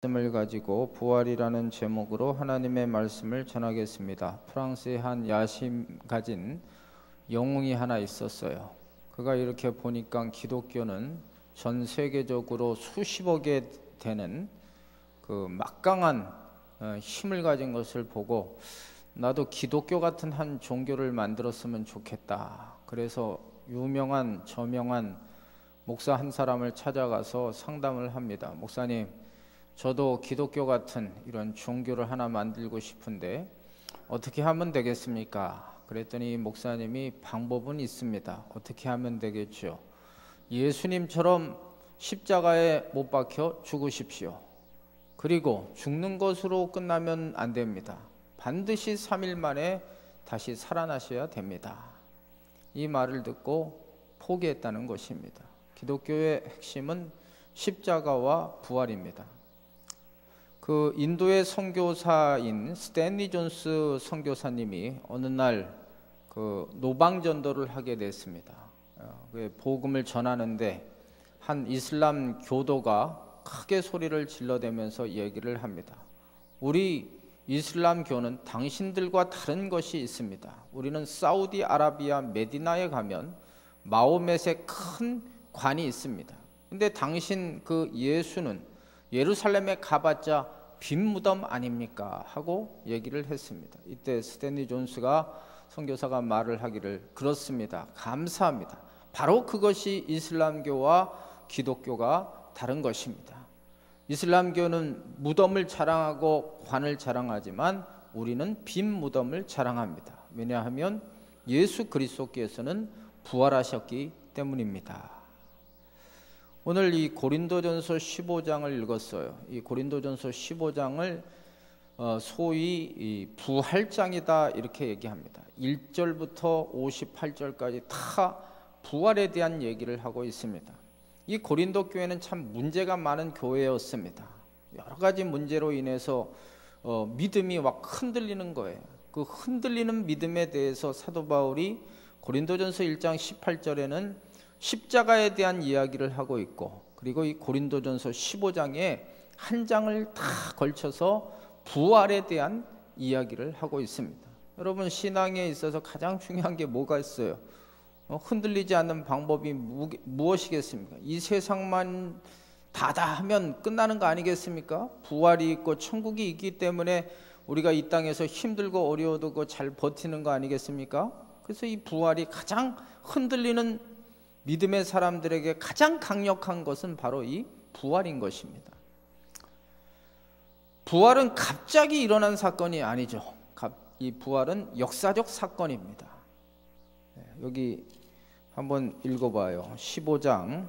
말씀을 가지고 부활이라는 제목으로 하나님의 말씀을 전하겠습니다. 프랑스의 한 야심 가진 영웅이 하나 있었어요. 그가 이렇게 보니까 기독교는 전 세계적으로 수십억에 되는 그 막강한 힘을 가진 것을 보고 나도 기독교 같은 한 종교를 만들었으면 좋겠다. 그래서 유명한 저명한 목사 한 사람을 찾아가서 상담을 합니다. 목사님, 저도 기독교 같은 이런 종교를 하나 만들고 싶은데 어떻게 하면 되겠습니까? 그랬더니 목사님이 방법은 있습니다. 어떻게 하면 되겠죠? 예수님처럼 십자가에 못 박혀 죽으십시오. 그리고 죽는 것으로 끝나면 안 됩니다. 반드시 3일 만에 다시 살아나셔야 됩니다. 이 말을 듣고 포기했다는 것입니다. 기독교의 핵심은 십자가와 부활입니다. 그 인도의 선교사인 스탠리 존스 선교사님이 어느 날 그 노방전도를 하게 됐습니다. 복음을 전하는데 한 이슬람 교도가 크게 소리를 질러대면서 얘기를 합니다. 우리 이슬람교는 당신들과 다른 것이 있습니다. 우리는 사우디아라비아 메디나에 가면 마호멧의 큰 관이 있습니다. 근데 당신 그 예수는 예루살렘에 가봤자 빈 무덤 아닙니까? 하고 얘기를 했습니다. 이때 스탠리 존스가 선교사가 말을 하기를, 그렇습니다. 감사합니다. 바로 그것이 이슬람교와 기독교가 다른 것입니다. 이슬람교는 무덤을 자랑하고 관을 자랑하지만 우리는 빈 무덤을 자랑합니다. 왜냐하면 예수 그리스도께서는 부활하셨기 때문입니다. 오늘 이 고린도전서 15장을 읽었어요. 이 고린도전서 15장을 소위 이 부활장이다 이렇게 얘기합니다. 1절부터 58절까지 다 부활에 대한 얘기를 하고 있습니다. 이 고린도 교회는 참 문제가 많은 교회였습니다. 여러 가지 문제로 인해서 믿음이 막 흔들리는 거예요. 그 흔들리는 믿음에 대해서 사도 바울이 고린도전서 1장 18절에는 십자가에 대한 이야기를 하고 있고, 그리고 이 고린도전서 15장에 한 장을 다 걸쳐서 부활에 대한 이야기를 하고 있습니다. 여러분, 신앙에 있어서 가장 중요한 게 뭐가 있어요? 흔들리지 않는 방법이 무엇이겠습니까? 이 세상만 다다 하면 끝나는 거 아니겠습니까? 부활이 있고 천국이 있기 때문에 우리가 이 땅에서 힘들고 어려워도 잘 버티는 거 아니겠습니까? 그래서 이 부활이 가장 흔들리는 믿음의 사람들에게 가장 강력한 것은 바로 이 부활인 것입니다. 부활은 갑자기 일어난 사건이 아니죠. 이 부활은 역사적 사건입니다. 여기 한번 읽어봐요. 15장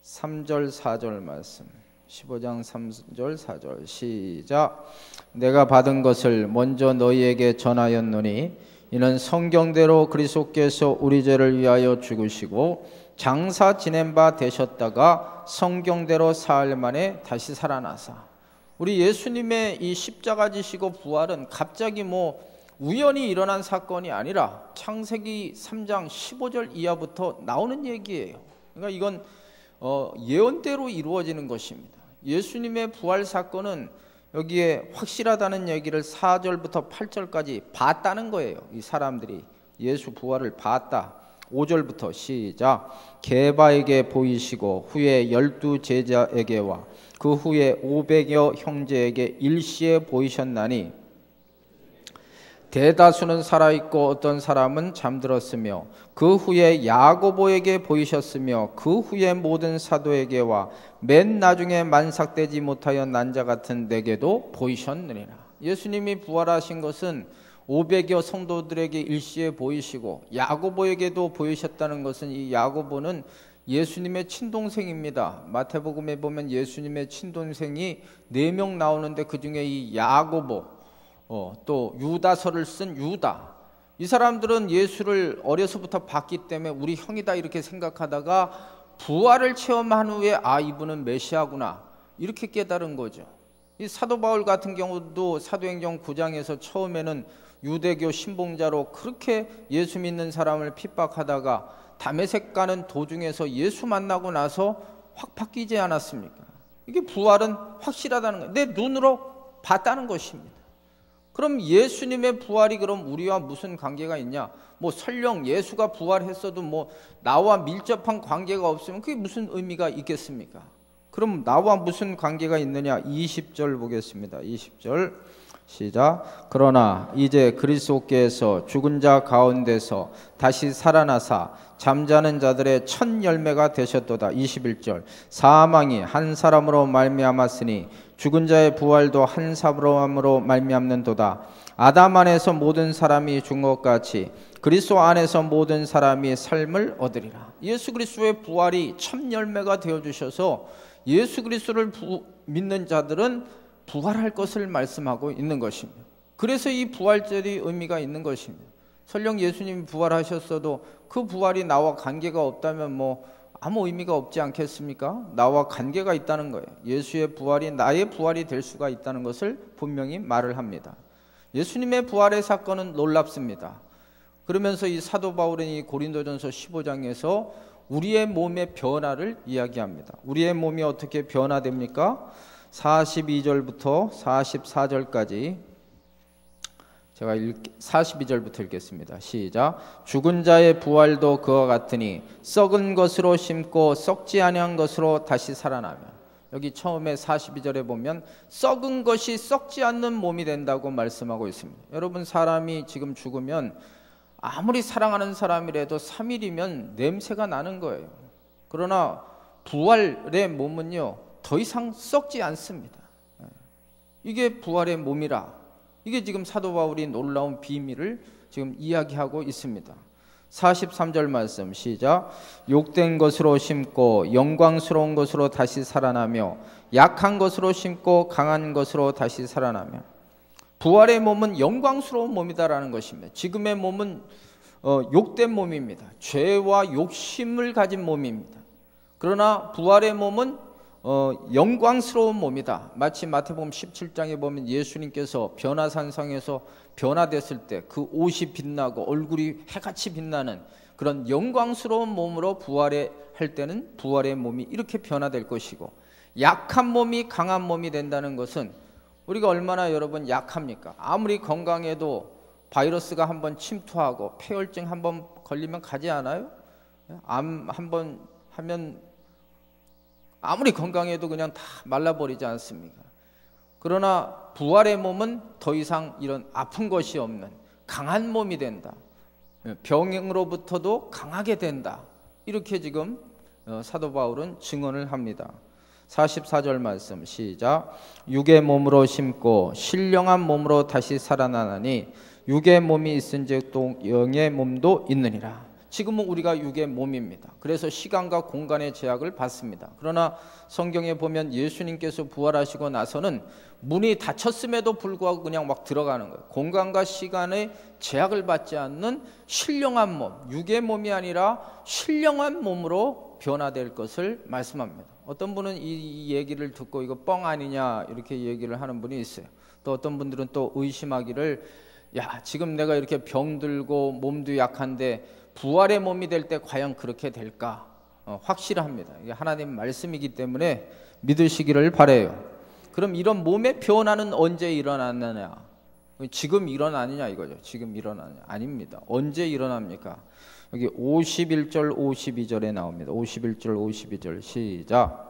3절 4절 말씀. 15장 3절 4절 시작. 내가 받은 것을 먼저 너희에게 전하였노니 이는 성경대로 그리스도께서 우리 죄를 위하여 죽으시고 장사 지낸 바 되셨다가 성경대로 사흘 만에 다시 살아나사. 우리 예수님의 이 십자가 지시고 부활은 갑자기 우연히 일어난 사건이 아니라 창세기 3장 15절 이하부터 나오는 얘기예요. 그러니까 이건 예언대로 이루어지는 것입니다. 예수님의 부활 사건은 여기에 확실하다는 얘기를 4절부터 8절까지 봤다는 거예요. 이 사람들이 예수 부활을 봤다. 5절부터 시작. 게바에게 보이시고 후에 12 제자에게와 그 후에 500여 형제에게 일시에 보이셨나니 대다수는 살아있고 어떤 사람은 잠들었으며 그 후에 야고보에게 보이셨으며 그 후에 모든 사도에게와 맨 나중에 만삭되지 못하여 난 자 같은 내게도 보이셨느니라. 예수님이 부활하신 것은 500여 성도들에게 일시에 보이시고 야고보에게도 보이셨다는 것은, 이 야고보는 예수님의 친동생입니다. 마태복음에 보면 예수님의 친동생이 4명 나오는데 그 중에 이 야고보, 또 유다서를 쓴 유다, 이 사람들은 예수를 어려서부터 봤기 때문에 우리 형이다 이렇게 생각하다가 부활을 체험한 후에 이분은 메시아구나 이렇게 깨달은 거죠. 이 사도 바울 같은 경우도 사도행전 9장에서 처음에는 유대교 신봉자로 그렇게 예수 믿는 사람을 핍박하다가 다메섹 가는 도중에서 예수 만나고 나서 확 바뀌지 않았습니까? 이게 부활은 확실하다는 거예요. 내 눈으로 봤다는 것입니다. 그럼 예수님의 부활이 그럼 우리와 무슨 관계가 있냐? 뭐 설령 예수가 부활했어도 뭐 나와 밀접한 관계가 없으면 그게 무슨 의미가 있겠습니까? 그럼 나와 무슨 관계가 있느냐? 20절 보겠습니다. 20절 시작. 그러나 이제 그리스도께서 죽은 자 가운데서 다시 살아나사 잠자는 자들의 첫 열매가 되셨도다. 21절. 사망이 한 사람으로 말미암았으니 죽은 자의 부활도 한 사람으로 말미암는도다. 아담 안에서 모든 사람이 죽은 것 같이 그리스도 안에서 모든 사람이 삶을 얻으리라. 예수 그리스도의 부활이 첫 열매가 되어 주셔서 예수 그리스도를 믿는 자들은 부활할 것을 말씀하고 있는 것입니다. 그래서 이 부활절이 의미가 있는 것입니다. 설령 예수님이 부활하셨어도 그 부활이 나와 관계가 없다면 뭐 아무 의미가 없지 않겠습니까? 나와 관계가 있다는 거예요. 예수의 부활이 나의 부활이 될 수가 있다는 것을 분명히 말을 합니다. 예수님의 부활의 사건은 놀랍습니다. 그러면서 이 사도 바울은 이 고린도전서 15장에서 우리의 몸의 변화를 이야기합니다. 우리의 몸이 어떻게 변화됩니까? 42절부터 44절까지 제가 42절부터 읽겠습니다. 시작. 죽은 자의 부활도 그와 같으니 썩은 것으로 심고 썩지 아니한 것으로 다시 살아나며, 여기 처음에 42절에 보면 썩은 것이 썩지 않는 몸이 된다고 말씀하고 있습니다. 여러분, 사람이 지금 죽으면 아무리 사랑하는 사람이라도 3일이면 냄새가 나는 거예요. 그러나 부활의 몸은요 더 이상 썩지 않습니다. 이게 부활의 몸이라, 이게 지금 사도 바울이 놀라운 비밀을 지금 이야기하고 있습니다. 43절 말씀 시작. 욕된 것으로 심고 영광스러운 것으로 다시 살아나며 약한 것으로 심고 강한 것으로 다시 살아나며. 부활의 몸은 영광스러운 몸이다라는 것입니다. 지금의 몸은 욕된 몸입니다. 죄와 욕심을 가진 몸입니다. 그러나 부활의 몸은 영광스러운 몸이다. 마치 마태복음 17장에 보면 예수님께서 변화산성에서 변화됐을 때 그 옷이 빛나고 얼굴이 해같이 빛나는 그런 영광스러운 몸으로 부활할 때는 부활의 몸이 이렇게 변화될 것이고, 약한 몸이 강한 몸이 된다는 것은 우리가 얼마나 여러분 약합니까? 아무리 건강해도 바이러스가 한번 침투하고 폐혈증 한번 걸리면 가지 않아요? 암 한번 하면 아무리 건강해도 그냥 다 말라버리지 않습니까? 그러나 부활의 몸은 더 이상 이런 아픈 것이 없는 강한 몸이 된다. 병으로부터도 강하게 된다. 이렇게 지금 사도 바울은 증언을 합니다. 44절 말씀 시작. 육의 몸으로 심고 신령한 몸으로 다시 살아나나니 육의 몸이 있은즉 또 영의 몸도 있느니라. 지금은 우리가 육의 몸입니다. 그래서 시간과 공간의 제약을 받습니다. 그러나 성경에 보면 예수님께서 부활하시고 나서는 문이 닫혔음에도 불구하고 그냥 막 들어가는 거예요. 공간과 시간의 제약을 받지 않는 신령한 몸, 육의 몸이 아니라 신령한 몸으로 변화될 것을 말씀합니다. 어떤 분은 이 얘기를 듣고 이거 뻥 아니냐 이렇게 얘기를 하는 분이 있어요. 또 어떤 분들은 또 의심하기를, 야, 지금 내가 이렇게 병들고 몸도 약한데 부활의 몸이 될 때 과연 그렇게 될까? 확실합니다. 이게 하나님 말씀이기 때문에 믿으시기를 바라요. 그럼 이런 몸의 변화는 언제 일어나느냐? 지금 일어나느냐 이거죠. 지금 일어나느냐? 아닙니다. 언제 일어납니까? 여기 51절 52절에 나옵니다. 51절 52절 시작.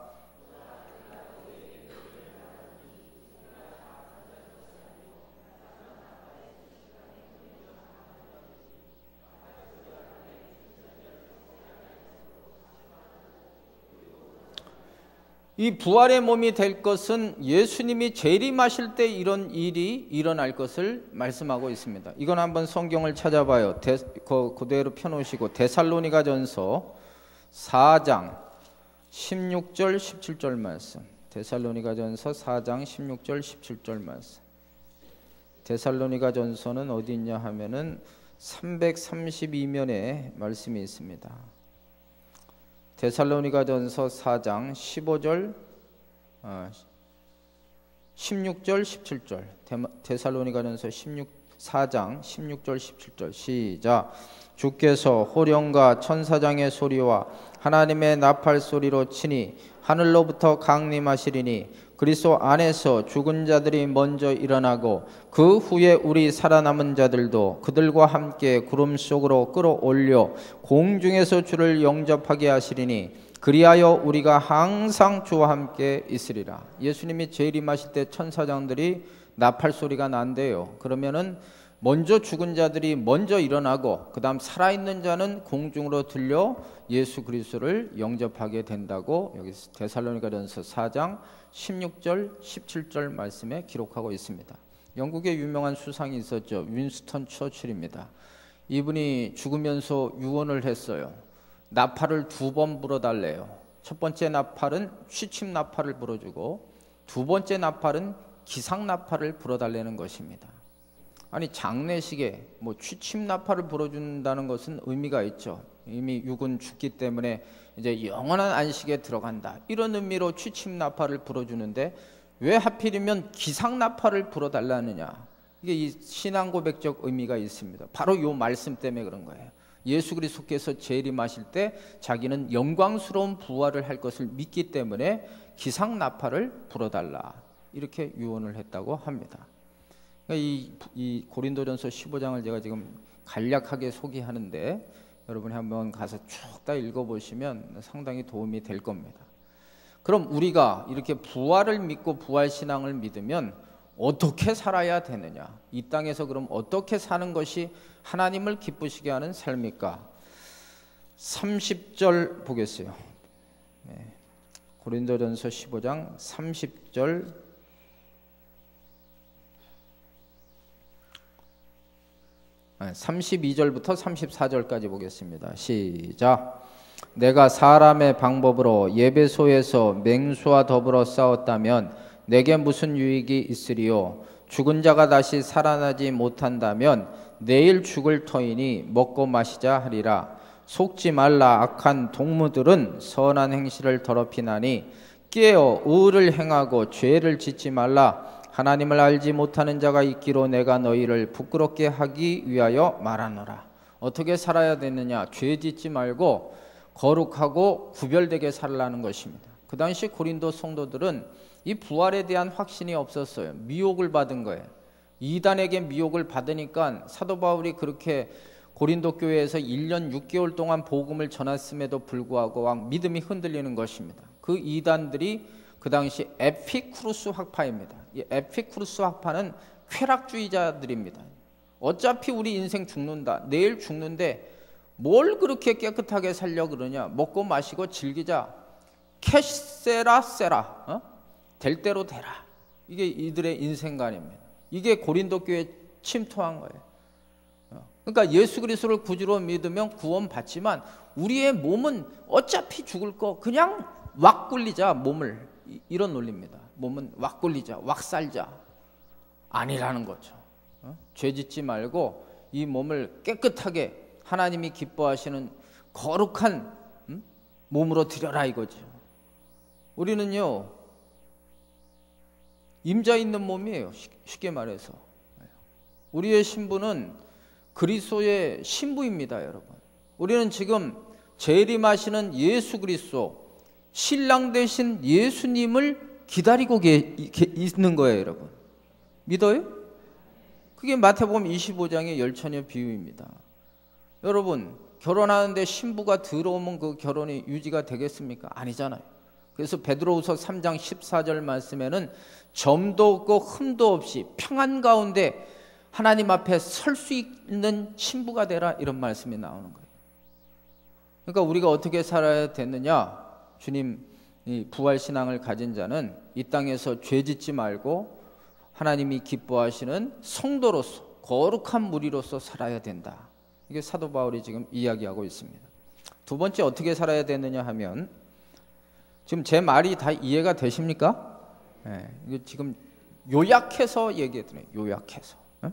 이 부활의 몸이 될 것은 예수님이 재림하실 때 이런 일이 일어날 것을 말씀하고 있습니다. 이건 한번 성경을 찾아봐요. 그대로 펴놓으시고 데살로니가전서 4장 16절 17절 말씀. 데살로니가전서 4장 16절 17절 말씀. 데살로니가전서는 어디 있냐 하면은 332면에 말씀이 있습니다. 데살로니가전서 4장 15절 16절 17절. 데살로니가전서 4장 16절 17절 시작. 주께서 호령과 천사장의 소리와 하나님의 나팔 소리로 치니 하늘로부터 강림하시리니 그리스도 안에서 죽은 자들이 먼저 일어나고 그 후에 우리 살아남은 자들도 그들과 함께 구름 속으로 끌어올려 공중에서 주를 영접하게 하시리니 그리하여 우리가 항상 주와 함께 있으리라. 예수님이 재림하실 때 천사장들이 나팔 소리가 난대요. 그러면은 먼저 죽은 자들이 먼저 일어나고 그 다음 살아있는 자는 공중으로 들려 예수 그리스도를 영접하게 된다고 여기 데살로니가전서 4장 16절 17절 말씀에 기록하고 있습니다. 영국에 유명한 수상이 있었죠. 윈스턴 처칠입니다. 이분이 죽으면서 유언을 했어요. 나팔을 2번 불어달래요. 첫 번째 나팔은 취침 나팔을 불어주고 두 번째 나팔은 기상 나팔을 불어달라는 것입니다. 아니 장례식에 뭐 취침 나팔을 불어준다는 것은 의미가 있죠. 이미 육은 죽기 때문에 이제 영원한 안식에 들어간다, 이런 의미로 취침 나팔을 불어주는데 왜 하필이면 기상 나팔을 불어달라느냐. 이게 이 신앙 고백적 의미가 있습니다. 바로 이 말씀 때문에 그런 거예요. 예수 그리스도께서 재림하실 때 자기는 영광스러운 부활을 할 것을 믿기 때문에 기상 나팔을 불어달라, 이렇게 유언을 했다고 합니다. 이 고린도전서 15장을 제가 지금 간략하게 소개하는데 여러분이 한번 가서 쭉 다 읽어보시면 상당히 도움이 될 겁니다. 그럼 우리가 이렇게 부활을 믿고 부활신앙을 믿으면 어떻게 살아야 되느냐, 이 땅에서 그럼 어떻게 사는 것이 하나님을 기쁘시게 하는 삶일까? 30절 보겠어요. 네. 고린도전서 15장 30절 32절부터 34절까지 보겠습니다. 시작. 내가 사람의 방법으로 예배소에서 맹수와 더불어 싸웠다면 내게 무슨 유익이 있으리요? 죽은 자가 다시 살아나지 못한다면 내일 죽을 터이니 먹고 마시자 하리라. 속지 말라. 악한 동무들은 선한 행실을 더럽히나니 깨어 의를 행하고 죄를 짓지 말라. 하나님을 알지 못하는 자가 있기로 내가 너희를 부끄럽게 하기 위하여 말하노라. 어떻게 살아야 되느냐? 죄 짓지 말고 거룩하고 구별되게 살라는 것입니다. 그 당시 고린도 성도들은 이 부활에 대한 확신이 없었어요. 미혹을 받은 거예요. 이단에게 미혹을 받으니까 사도 바울이 그렇게 고린도 교회에서 1년 6개월 동안 복음을 전했음에도 불구하고 막 믿음이 흔들리는 것입니다. 그 이단들이 그 당시 에피쿠루스 학파입니다. 이 에피쿠루스 학파는 쾌락주의자들입니다. 어차피 우리 인생 죽는다, 내일 죽는데 뭘 그렇게 깨끗하게 살려 그러냐, 먹고 마시고 즐기자, 캐세라 세라, 될 대로 되라, 이게 이들의 인생관입니다. 이게 고린도 교회에 침투한 거예요. 그러니까 예수 그리스도를 구주로 믿으면 구원받지만 우리의 몸은 어차피 죽을 거 그냥 왁 굴리자, 몸을, 이런 논리입니다. 몸은 왁 굴리자, 왁 살자, 아니라는 거죠. 죄 짓지 말고 이 몸을 깨끗하게 하나님이 기뻐하시는 거룩한 몸으로 드려라, 이거죠. 우리는요 임자 있는 몸이에요. 쉽게 말해서 우리의 신부는 그리스도의 신부입니다. 여러분, 우리는 지금 재림하시는 예수 그리스도, 신랑 되신 예수님을 기다리고 있는 거예요. 여러분, 믿어요? 그게 마태복음 25장의 열처녀 비유입니다. 여러분, 결혼하는데 신부가 들어오면 그 결혼이 유지가 되겠습니까? 아니잖아요. 그래서 베드로후서 3장 14절 말씀에는 점도 없고 흠도 없이 평안 가운데 하나님 앞에 설 수 있는 신부가 되라, 이런 말씀이 나오는 거예요. 그러니까 우리가 어떻게 살아야 되느냐? 주님 이 부활신앙을 가진 자는 이 땅에서 죄 짓지 말고 하나님이 기뻐하시는 성도로서 거룩한 무리로서 살아야 된다. 이게 사도 바울이 지금 이야기하고 있습니다. 두 번째, 어떻게 살아야 되느냐 하면, 지금 제 말이 다 이해가 되십니까? 네, 이거 지금 요약해서 얘기해드려요. 요약해서. 네?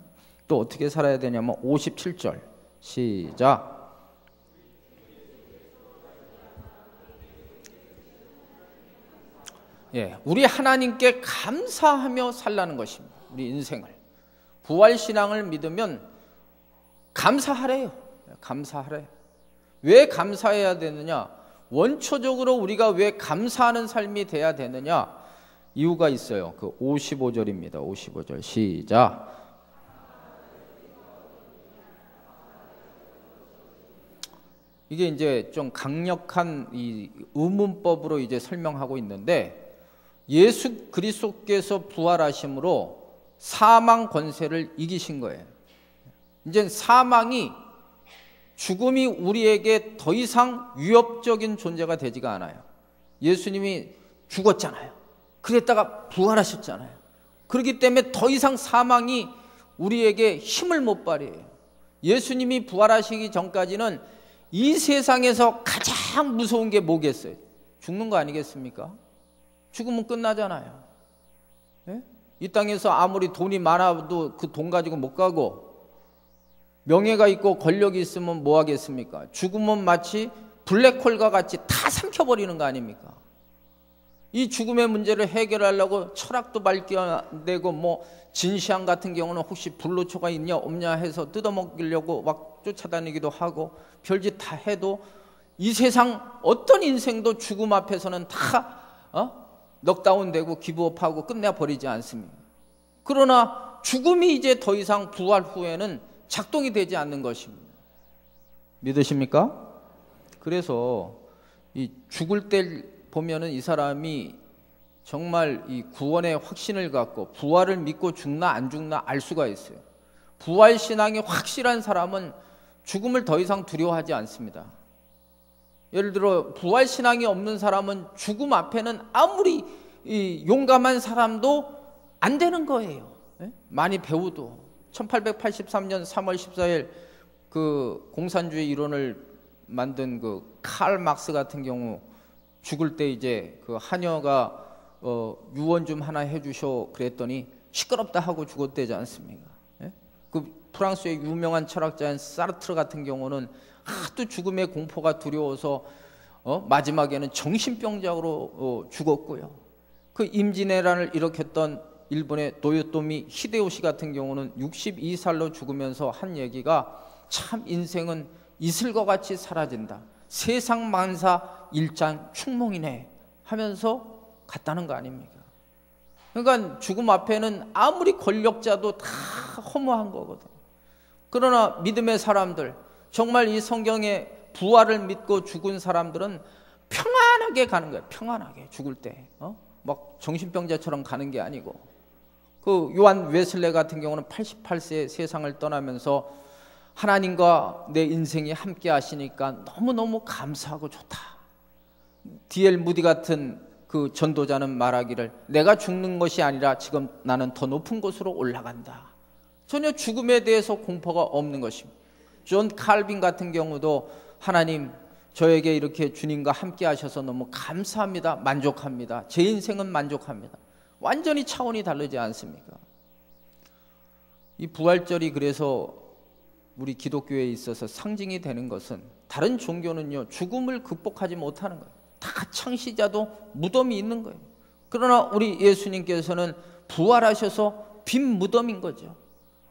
또 어떻게 살아야 되냐면 57절 시작. 예, 우리 하나님께 감사하며 살라는 것입니다. 우리 인생을 부활신앙을 믿으면 감사하래요. 감사하래. 왜 감사해야 되느냐? 원초적으로 우리가 왜 감사하는 삶이 돼야 되느냐? 이유가 있어요. 그 55절입니다. 55절 시작. 이게 이제 좀 강력한 이 의문법으로 이제 설명하고 있는데, 예수 그리스도께서 부활하심으로 사망 권세를 이기신 거예요. 이제 사망이, 죽음이 우리에게 더 이상 위협적인 존재가 되지가 않아요. 예수님이 죽었잖아요. 그랬다가 부활하셨잖아요. 그렇기 때문에 더 이상 사망이 우리에게 힘을 못 발휘해요. 예수님이 부활하시기 전까지는 이 세상에서 가장 무서운 게 뭐겠어요? 죽는 거 아니겠습니까? 죽으면 끝나잖아요. 네? 이 땅에서 아무리 돈이 많아도 그 돈 가지고 못 가고, 명예가 있고 권력이 있으면 뭐 하겠습니까? 죽으면 마치 블랙홀과 같이 다 삼켜버리는 거 아닙니까? 이 죽음의 문제를 해결하려고 철학도 발견되고, 뭐 진시황 같은 경우는 혹시 불로초가 있냐 없냐 해서 뜯어먹이려고 막 쫓아다니기도 하고, 별짓 다 해도 이 세상 어떤 인생도 죽음 앞에서는 다 넉다운되고 기브업하고 끝내버리지 않습니다. 그러나 죽음이 이제 더 이상 부활 후에는 작동이 되지 않는 것입니다. 믿으십니까? 그래서 이 죽을 때 보면은 이 사람이 정말 이 구원의 확신을 갖고 부활을 믿고 죽나 안 죽나 알 수가 있어요. 부활 신앙이 확실한 사람은 죽음을 더 이상 두려워하지 않습니다. 예를 들어 부활 신앙이 없는 사람은 죽음 앞에는 아무리 이 용감한 사람도 안 되는 거예요. 많이 배워도. 1883년 3월 14일 그 공산주의 이론을 만든 그 칼 막스 같은 경우 죽을 때 이제 그 하녀가 유언 좀 하나 해주셔 그랬더니 시끄럽다 하고 죽었대지 않습니까? 그 프랑스의 유명한 철학자인 사르트르 같은 경우는 하도 죽음의 공포가 두려워서 마지막에는 정신병자로 죽었고요. 그 임진왜란을 일으켰던 일본의 도요토미 히데요시 같은 경우는 62살로 죽으면서 한 얘기가, 참 인생은 이슬과 같이 사라진다. 세상 만사 일장 충몽이네 하면서 갔다는 거 아닙니까? 그러니까 죽음 앞에는 아무리 권력자도 다 허무한 거거든. 그러나 믿음의 사람들, 정말 이 성경의 부활을 믿고 죽은 사람들은 평안하게 가는 거예요. 평안하게 죽을 때 막 정신병자처럼 가는 게 아니고. 그 요한 웨슬레 같은 경우는 88세에 세상을 떠나면서 하나님과 내 인생이 함께 하시니까 너무너무 감사하고 좋다. D.L. 무디 같은 그 전도자는 말하기를, 내가 죽는 것이 아니라 지금 나는 더 높은 곳으로 올라간다. 전혀 죽음에 대해서 공포가 없는 것입니다. 존 칼빈 같은 경우도, 하나님 저에게 이렇게 주님과 함께 하셔서 너무 감사합니다. 만족합니다. 제 인생은 만족합니다. 완전히 차원이 다르지 않습니까? 이 부활절이 그래서 우리 기독교에 있어서 상징이 되는 것은, 다른 종교는요 죽음을 극복하지 못하는 거예요. 다 창시자도 무덤이 있는 거예요. 그러나 우리 예수님께서는 부활하셔서 빈 무덤인 거죠.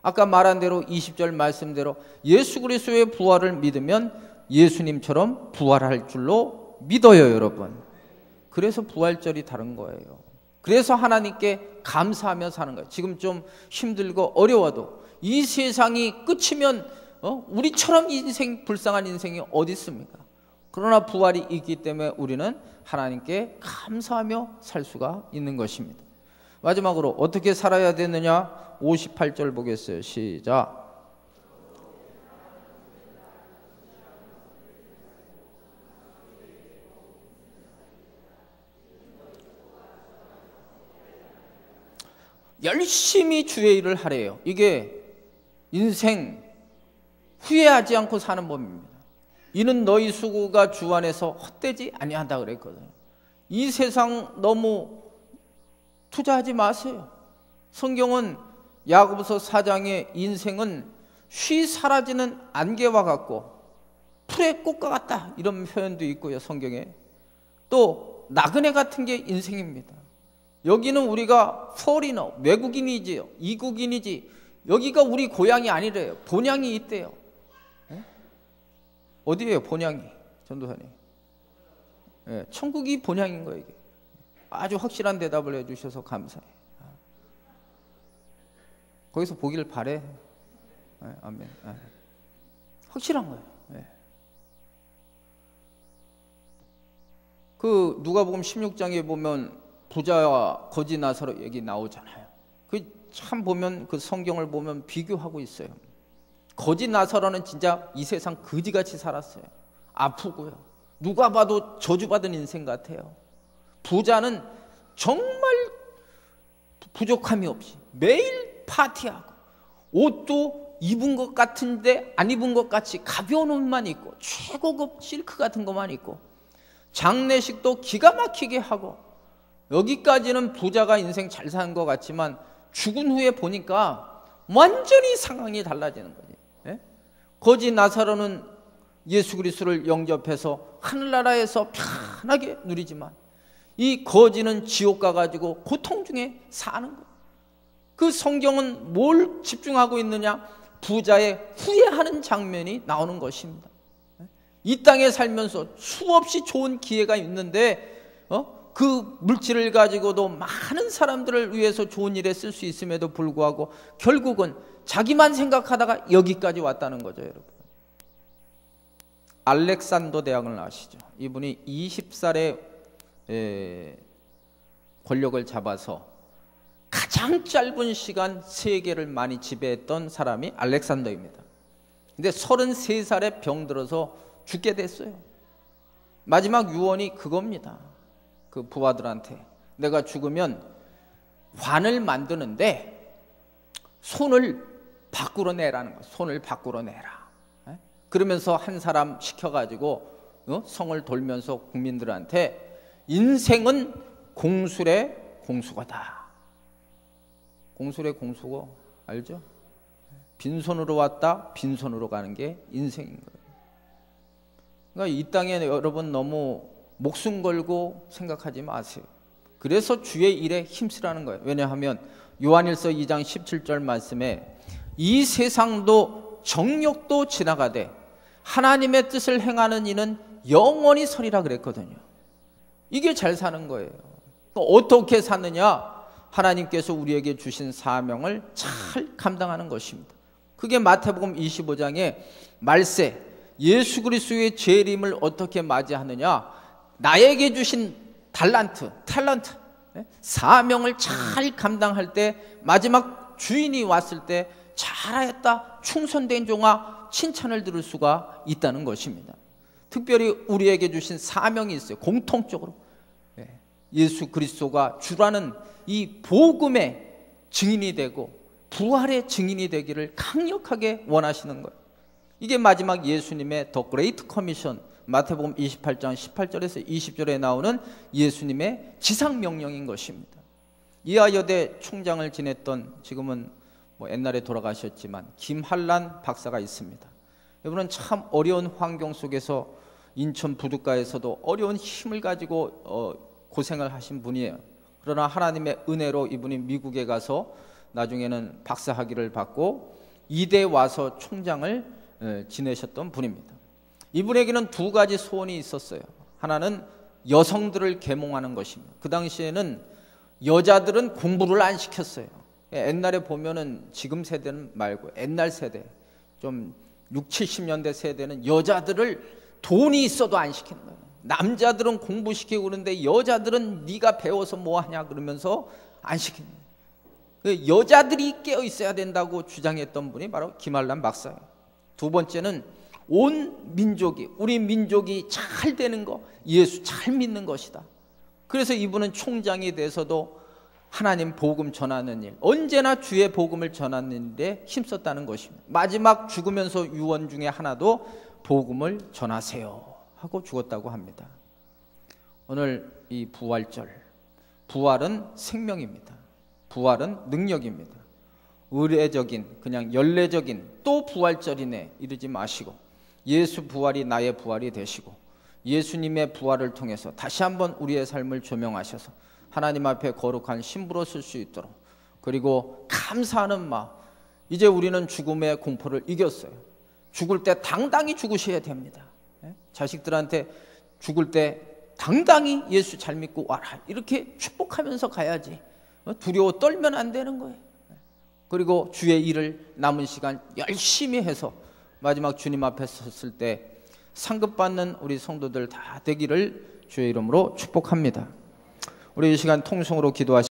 아까 말한 대로 20절 말씀대로 예수 그리스도의 부활을 믿으면 예수님처럼 부활할 줄로 믿어요, 여러분. 그래서 부활절이 다른 거예요. 그래서 하나님께 감사하며 사는 거예요. 지금 좀 힘들고 어려워도 이 세상이 끝이면 우리처럼 인생, 불쌍한 인생이 어디 있습니까? 그러나 부활이 있기 때문에 우리는 하나님께 감사하며 살 수가 있는 것입니다. 마지막으로 어떻게 살아야 되느냐? 58절 보겠어요. 시작. 열심히 주의 일을 하래요. 이게 인생 후회하지 않고 사는 법입니다. 이는 너희 수고가 주 안에서 헛되지 아니한다 그랬거든요. 이 세상 너무 투자하지 마세요. 성경은 야고보서 4장의 인생은 쉬 사라지는 안개와 같고 풀의 꽃과 같다, 이런 표현도 있고요. 성경에 또 나그네 같은 게 인생입니다. 여기는 우리가 포리너, 외국인이지 이국인이지 여기가 우리 고향이 아니래요. 본향이 있대요. 어디예요 본향이? 전도사님. 천국이 본향인 거예요. 이게. 아주 확실한 대답을 해주셔서 감사해요. 거기서 보기를 바래. 아멘. 확실한 거예요. 그 누가복음 16장에 보면 부자와 거지 나사로 얘기 나오잖아요. 그 참 보면 그 성경을 보면 비교하고 있어요. 거지 나사로는 진짜 이 세상 거지같이 살았어요. 아프고요. 누가 봐도 저주받은 인생 같아요. 부자는 정말 부족함이 없이 매일 파티하고 옷도 입은 것 같은데 안 입은 것 같이 가벼운 옷만 입고 최고급 실크 같은 것만 입고 장례식도 기가 막히게 하고 여기까지는 부자가 인생 잘 사는 것 같지만 죽은 후에 보니까 완전히 상황이 달라지는 거지. 거지 나사로는 예수 그리스도를 영접해서 하늘나라에서 편하게 누리지만 이 거지는 지옥 가가지고 고통 중에 사는 거예요. 그 성경은 뭘 집중하고 있느냐? 부자의 후회하는 장면이 나오는 것입니다. 이 땅에 살면서 수없이 좋은 기회가 있는데 그 물질을 가지고도 많은 사람들을 위해서 좋은 일에 쓸 수 있음에도 불구하고 결국은 자기만 생각하다가 여기까지 왔다는 거죠. 여러분, 알렉산더 대왕을 아시죠? 이분이 20살에 권력을 잡아서 가장 짧은 시간 세계를 많이 지배했던 사람이 알렉산더입니다. 근데 33살에 병들어서 죽게 됐어요. 마지막 유언이 그겁니다. 그 부하들한테 내가 죽으면 관을 만드는데 손을 밖으로 내라는 거예요. 손을 밖으로 내라. 그러면서 한 사람 시켜가지고 성을 돌면서 국민들한테 인생은 공술의 공수거다. 공술의 공수거 알죠? 빈손으로 왔다 빈손으로 가는 게 인생인 거예요. 그러니까 이 땅에 여러분 너무 목숨 걸고 생각하지 마세요. 그래서 주의 일에 힘쓰라는 거예요. 왜냐하면 요한일서 2장 17절 말씀에 이 세상도 정욕도 지나가되 하나님의 뜻을 행하는 이는 영원히 서리라 그랬거든요. 이게 잘 사는 거예요. 어떻게 사느냐? 하나님께서 우리에게 주신 사명을 잘 감당하는 것입니다. 그게 마태복음 25장에 말세 예수 그리스도의 재림을 어떻게 맞이하느냐? 나에게 주신 탤런트 사명을 잘 감당할 때 마지막 주인이 왔을 때 잘하였다 충성된 종아 칭찬을 들을 수가 있다는 것입니다. 특별히 우리에게 주신 사명이 있어요. 공통적으로 예수 그리스도가 주라는 이 복음의 증인이 되고 부활의 증인이 되기를 강력하게 원하시는 거예요. 이게 마지막 예수님의 더 그레이트 커미션 마태복음 28장 18절에서 20절에 나오는 예수님의 지상명령인 것입니다. 이하여대 총장을 지냈던 지금은 옛날에 돌아가셨지만 김한란 박사가 있습니다. 이분은 참 어려운 환경 속에서 인천 부둣가에서도 어려운 힘을 가지고 고생을 하신 분이에요. 그러나 하나님의 은혜로 이분이 미국에 가서 나중에는 박사학위를 받고 이대에 와서 총장을 지내셨던 분입니다. 이분에게는 두 가지 소원이 있었어요. 하나는 여성들을 계몽하는 것입니다. 그 당시에는 여자들은 공부를 안 시켰어요. 옛날에 보면은 지금 세대는 말고 옛날 세대 좀 60, 70년대 세대는 여자들을 돈이 있어도 안 시키는 거예요. 남자들은 공부시키고 그러는데 여자들은 네가 배워서 뭐하냐 그러면서 안 시키는 거예요. 여자들이 깨어 있어야 된다고 주장했던 분이 바로 김한란 박사예요. 두 번째는 온 민족이 우리 민족이 잘 되는 거 예수 잘 믿는 것이다. 그래서 이분은 총장이 돼서도 하나님 복음 전하는 일 언제나 주의 복음을 전하는 데 힘썼다는 것입니다. 마지막 죽으면서 유언 중에 하나도 복음을 전하세요 하고 죽었다고 합니다. 오늘 이 부활절 부활은 생명입니다. 부활은 능력입니다. 의례적인 그냥 연례적인 또 부활절이네 이러지 마시고 예수 부활이 나의 부활이 되시고 예수님의 부활을 통해서 다시 한번 우리의 삶을 조명하셔서 하나님 앞에 거룩한 신부로 쓸 수 있도록 그리고 감사하는 마음 이제 우리는 죽음의 공포를 이겼어요. 죽을 때 당당히 죽으셔야 됩니다. 자식들한테 죽을 때 당당히 예수 잘 믿고 와라 이렇게 축복하면서 가야지. 두려워 떨면 안 되는 거예요. 그리고 주의 일을 남은 시간 열심히 해서 마지막 주님 앞에 섰을 때 상급받는 우리 성도들 다 되기를 주의 이름으로 축복합니다. 우리 이 시간 통성으로 기도하시겠습니다.